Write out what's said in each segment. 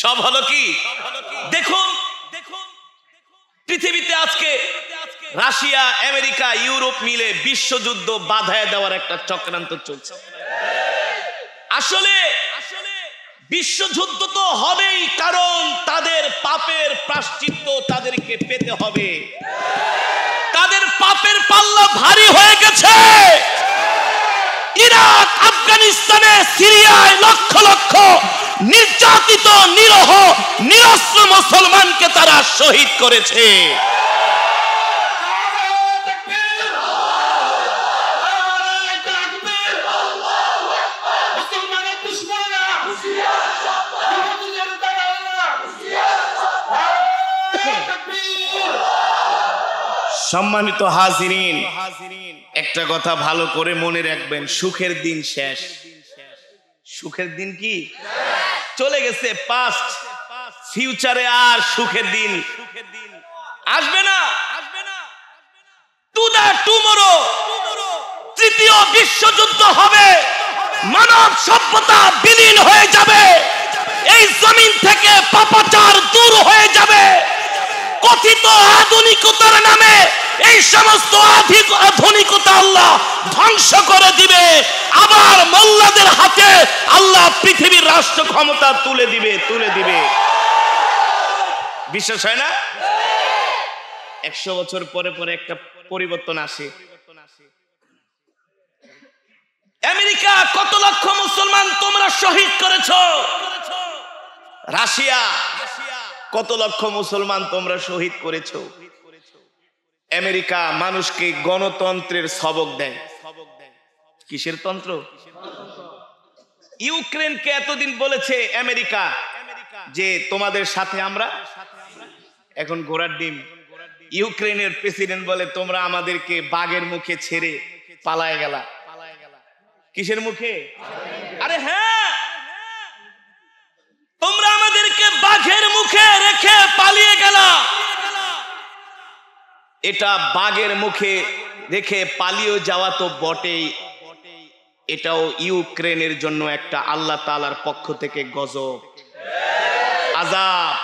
সব হলো কি? দেখুন পৃথিবীতে আজকে রাশিয়া, আমেরিকা, ইউরোপ মিলে বিশ্বযুদ্ধ বাধায় দেওয়ার একটা চক্রান্ত চলছে। আসলে বিশ্বযুদ্ধ তো হবেই, কারণ তাদের পাপের প্রায়শ্চিত্ত তাদেরকে পেতে হবে। তাদের পাপের পাল্লা ভারী হয়ে গেছে। ইরাক, আফগানিস্তানে, সিরিয়ায় লক্ষ লক্ষ নির্যাতিত নিরহ নিরস্ত্র মুসলমানকে তারা শহীদ করেছে। সম্মানিত হাজিরিন, একটা কথা ভালো করে মনে রাখবেন, সুখের দিন শেষ। সুখের দিন কি চলে গেছে, পাস্ট। ফিউচারে আর সুখের দিন আসবে না। টুমরো তৃতীয় বিশ্বযুদ্ধ হবে, মানব সভ্যতা বিলীন হয়ে যাবে, এই জমিন থেকে পাপাচার দূর হয়ে যাবে। কথিত আধুনিকতার নামে এই সমস্ত আধুনিকতা আল্লাহ ধ্বংস করে দিবে। আবার মোল্লাদের হাতে আল্লাহ পৃথিবীর রাষ্ট্র ক্ষমতা তুলে দিবে। বিশ্বাস হয় না? 100 বছর পরে পরে একটা পরিবর্তন আসে। আমেরিকা কত লক্ষ মুসলমান তোমরা শহীদ করেছো। রাশিয়া কত লক্ষ মুসলমান তোমরা শহীদ করেছো। আমেরিকা মানুষকে গণতন্ত্রের সবক দেয়। কিসের তন্ত্র? ইউক্রেনকে এতদিন বলেছে আমেরিকা যে তোমাদের সাথে আমরা। এখন ঘোড়ার ডিম। ইউক্রেনের প্রেসিডেন্ট বলে তোমরা আমাদেরকে বাঘের মুখে ছেড়ে পালায় গেলা। কিসের মুখে? আরে হ্যাঁ, তোমরা আমাদেরকে বাঘের মুখে রেখে পালিয়ে গেলা। এটা বাঘের মুখে রেখে পালিয়ে যাওয়া তো বটেই, এটাও ইউক্রেনের জন্য একটা আল্লাহ তাআলার পক্ষ থেকে গজব, আযাব।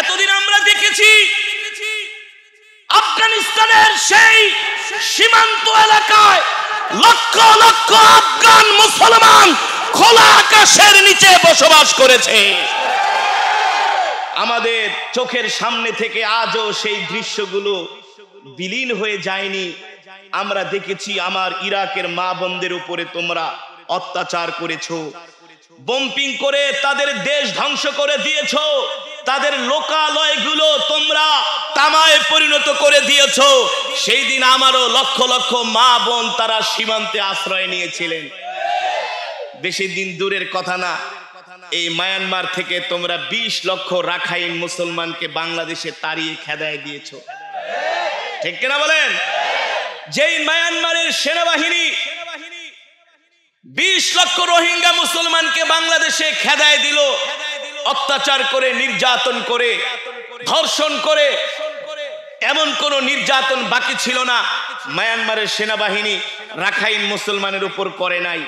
এতদিন আমরা দেখেছি আফগানিস্তানের সেই সীমান্ত এলাকায় লক্ষ লক্ষ আফগান মুসলমান খোলা আকাশের নিচে বসবাস করেছে। আমাদের চোখের সামনে থেকে আজও সেই দৃশ্যগুলো বিলীন হয়ে যায়নি। আমরা দেখেছি আমার ইরাকের মা বোনদের উপরে তোমরা অত্যাচার করেছো, বম্পিং করে তাদের দেশ ধ্বংস করে দিয়েছো, তাদের লোকালয়গুলো তোমরা তামায় পরিণত করে দিয়েছো। সেই দিন আমারও লক্ষ লক্ষ মা বোন তারা সীমান্তে আশ্রয় নিয়েছিলেন। বেশি দিন দূরের কথা না, এই মায়ানমার থেকে তোমরা 20 লক্ষ রাখাইন মুসলমানকে বাংলাদেশে তাড়িয়ে খেদায় দিয়েছো। ঠিক কিনা বলেন? যেই মায়ানমারের সেনাবাহিনী 20 লক্ষ রোহিঙ্গা মুসলমানকে বাংলাদেশে খেদায় দিল, অত্যাচার করে, নির্যাতন করে, ধর্ষণ করে, এমন কোন নির্যাতন বাকি ছিল না মায়ানমারের সেনাবাহিনী রাখাইন মুসলমানের উপর করে নাই।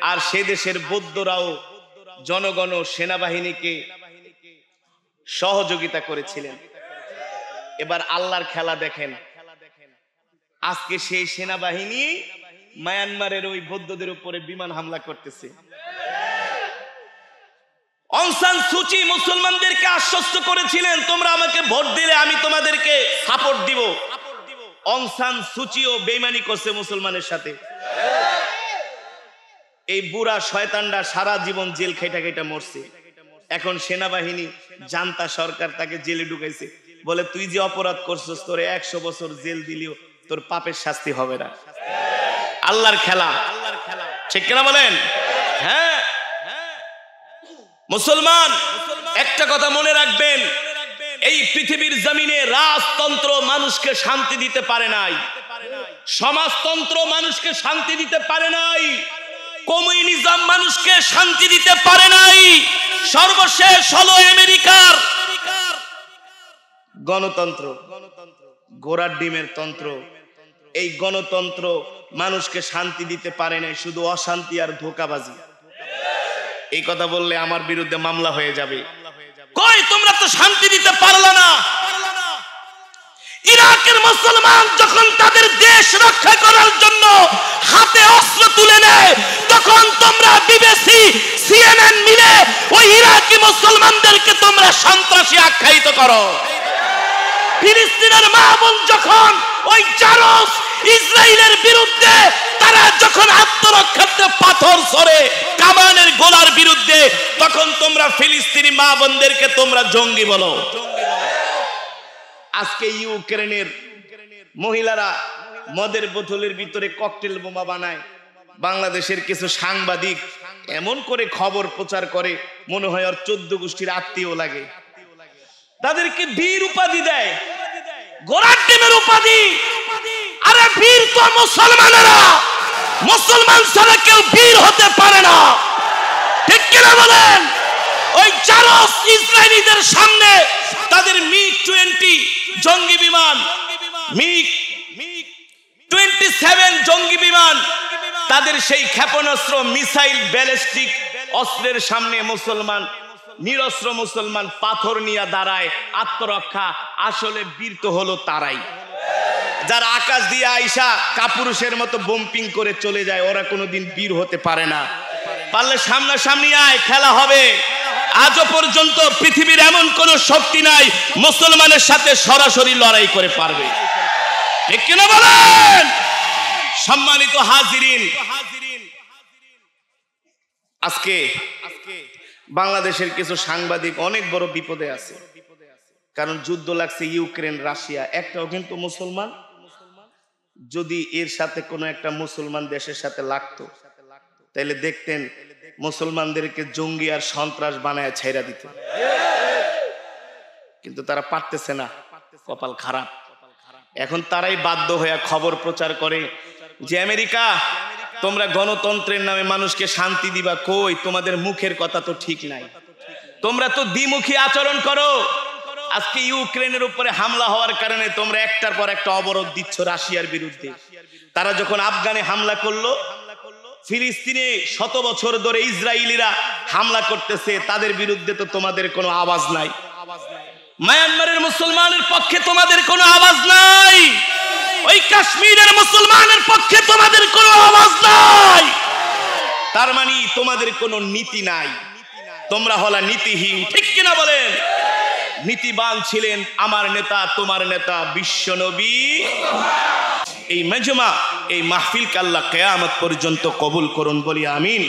আর সে দেশের বৌদ্ধরাও জনগণ সেনাবাহিনীকে সহযোগিতা করেছিলেন। এবার আল্লাহর খেলা দেখেন, আজকে সেই সেনাবাহিনী মায়ানমারের ওই বৌদ্ধদের উপরে বিমান হামলা করতেছে। অং সান সু চি মুসলমানদেরকে আশ্বস্ত করেছিলেন তোমরা আমাকে ভোট দিলে আমি তোমাদেরকে সাপোর্ট দিব। অং সান সু চিও বেঈমানি করছে মুসলমানের সাথে। এই বুড়া শয়তানরা সারা জীবন জেল খেটা খেটা মরছে। এখন সেনাবাহিনী জান্তা সরকার তাকে জেলে ঢুকাইছে, বলে তুই যে অপরাধ করছিস তোরে 100 বছর জেল দিলেও তোর পাপের শাস্তি হবে না। আল্লাহর খেলা, ঠিক কিনা বলেন? হ্যাঁ মুসলমান, একটা কথা মনে রাখবেন, এই পৃথিবীর জমিনে রাজতন্ত্র মানুষকে শান্তি দিতে পারে নাই, সমাজতন্ত্র মানুষকে শান্তি দিতে পারে নাই, কমিউনিজম মানুষকে শান্তি দিতে পারে নাই। সর্বশেষ হলো আমেরিকার গণতন্ত্র, ঘোড়ার ডিমের তন্ত্র। এই গণতন্ত্র মানুষকে শান্তি দিতে পারে নাই, শুধু অশান্তি আর ধোঁকাবাজি। এই কথা বললে আমার বিরুদ্ধে মামলা হয়ে যাবে। কই তোমরা তো শান্তি দিতে পারলা না। ইরাকের মুসলমান যখন তাদের দেশ রক্ষা করার জন্য হাতে অস্ত্র তুলে নেয়, তখন তোমরা বিবিসি সিএনএন মিলে ওই ইরাকি মুসলমানদেরকে তোমরা সন্ত্রাসী আখ্যায়িত করো। ফিলিস্তিনের মা বোন যখন ওই জারস ইসরায়েলের বিরুদ্ধে তারা যখন আত্মরক্ষার্থে পাথর ছড়ে কামানের গোলার বিরুদ্ধে, তখন তোমরা ফিলিস্তিনি মা বোনদেরকে তোমরা জঙ্গি বলো। আজকে ইউক্রেনের মহিলারা মদের বোতলের ভিতরে ককটেল বোমা বানায়, বাংলাদেশের কিছু সাংবাদিক এমন করে খবর প্রচার করে মনে হয় ওর 14 গোষ্ঠীর আত্মীয় লাগে। তাদেরকে বীর উপাধি দেয়, গোড়ার ডিমের উপাধি। আরে বীর তো মুসলমানেরা, মুসলমান ছাড়া কেউ বীর হতে পারে না, ঠিক কিনা বলেন? ওই জারস ইসরায়েলিদের সামনে তাদের মিগ 20 জঙ্গি বিমান, মিগ 27 জঙ্গি বিমান, তাদের সেই ক্ষেপণাস্ত্র মিসাইল ব্যালিস্টিক অস্ত্রের সামনে মুসলমান নিরস্ত্র মুসলমান পাথর নিয়ে দাঁড়ায় আত্মরক্ষা। আসলে বীর তো হলো তারাই যারা আকাশ দিয়ে আইসা কাপুরুষের মতো বোম্পিং করে চলে যায়, ওরা কোনোদিন বীর হতে পারে না। পারলে সামনাসামনি আয়, খেলা হবে। আজও পর্যন্ত পৃথিবীর এমন কোন শক্তি নাই মুসলমানের সাথে সরাসরি লড়াই করে পারবে, ঠিক কিনা বলেন? সম্মানিত হাজিরিন, আজকে বাংলাদেশের কিছু সাংবাদিক অনেক বড় বিপদে আছে, কারণ যুদ্ধ লাগছে ইউক্রেন রাশিয়া, একটাও কিন্তু মুসলমান। যদি এর সাথে কোনো একটা মুসলমান দেশের সাথে লাগতো, তাহলে দেখতেন মুসলমানদেরকে জঙ্গি আর সন্ত্রাস বানায় ছেড়ে দিত, কিন্তু তারা পারতেছে না, কপাল খারাপ। এখন তারাই বাধ্য হয়ে খবর প্রচার করে যে আমেরিকা তোমরা গণতন্ত্রের নামে মানুষকে শান্তি দিবা, কই তোমাদের মুখের কথা তো ঠিক নাই, তোমরা তো দ্বিমুখী আচরণ করো। আজকে ইউক্রেনের উপরে হামলা হওয়ার কারণে তোমরা একটার পর একটা অবরোধ দিচ্ছ রাশিয়ার বিরুদ্ধে। তারা যখন আফগানে হামলা করলো, ফিলিস্তিনে 100 বছর ধরে ইসরায়েলিরা হামলা করতেছে, তাদের বিরুদ্ধে তো তোমাদের কোনো আওয়াজ নাই। মায়ানমারের মুসলমানের পক্ষে তোমাদের কোনো আওয়াজ নাই, ওই কাশ্মীরের মুসলমানের পক্ষে তোমাদের কোনো আওয়াজ নাই। তার মানে তোমাদের কোনো নীতি নাই, তোমরা হলা নীতিহীন, ঠিক কিনা বলেন? নীতিবান ছিলেন আমার নেতা, তোমার নেতা বিশ্বনবী। এই মেজমা, এই মাহফিলকে আল্লাহ কিয়ামত পর্যন্ত কবুল করুন, বলি আমিন।